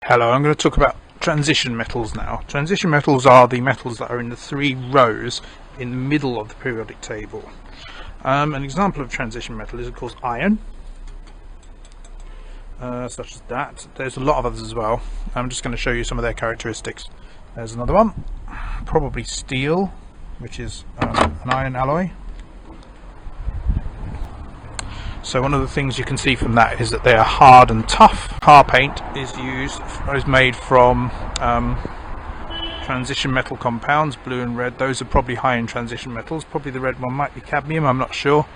Hello, I'm going to talk about transition metals now. Transition metals are the metals that are in the three rows in the middle of the periodic table. An example of transition metal is of course iron, such as that. There's a lot of others as well. I'm just going to show you some of their characteristics. There's another one, probably steel, which is an iron alloy. So one of the things you can see from that is that they are hard and tough. Car paint is made from transition metal compounds, blue and red. Those are probably high in transition metals. Probably the red one might be cadmium, I'm not sure.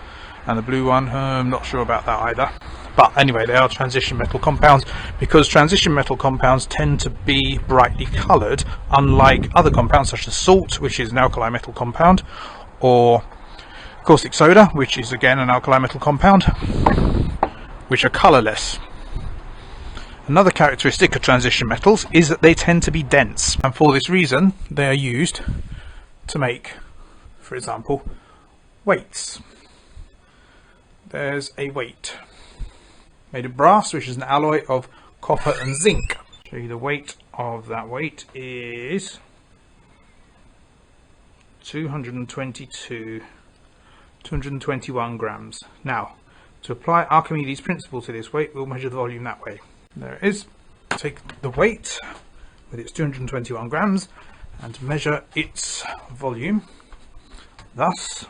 And the blue one, I'm not sure about that either. But anyway, they are transition metal compounds because transition metal compounds tend to be brightly coloured, unlike other compounds such as salt, which is an alkali metal compound, or caustic soda, which is again an alkali metal compound, which are colourless. Another characteristic of transition metals is that they tend to be dense, and for this reason they are used to make, for example, weights. There's a weight made of brass, which is an alloy of copper and zinc. I'll show you the weight of that. Weight is 221 grams. Now, to apply Archimedes' principle to this weight, we'll measure the volume that way. There it is. Take the weight with its 221 grams and measure its volume. Thus,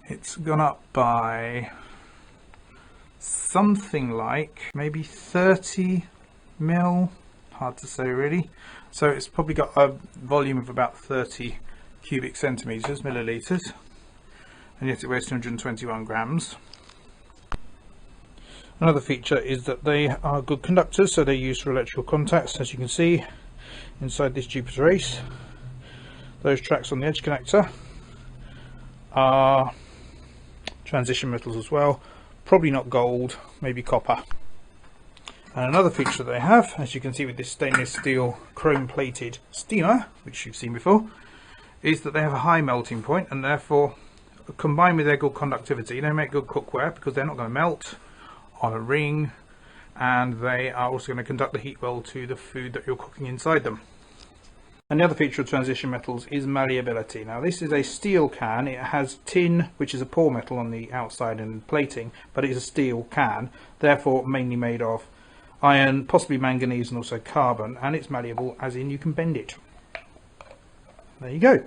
it's gone up by something like maybe 30 mil, hard to say really. So it's probably got a volume of about 30 cubic centimeters, milliliters, and yet it weighs 221 grams. Another feature is that they are good conductors, so they're used for electrical contacts, as you can see inside this Jupiter Ace. Those tracks on the edge connector are transition metals as well, probably not gold, maybe copper. And another feature they have, as you can see with this stainless steel chrome plated steamer, which you've seen before, is that they have a high melting point, and therefore, combined with their good conductivity, they make good cookware because they're not going to melt on a ring, and they are also going to conduct the heat well to the food that you're cooking inside them. And the other feature of transition metals is malleability. Now this is a steel can. It has tin, which is a poor metal on the outside and plating, but it is a steel can, therefore mainly made of iron, possibly manganese and also carbon, and it's malleable as in you can bend it. There you go.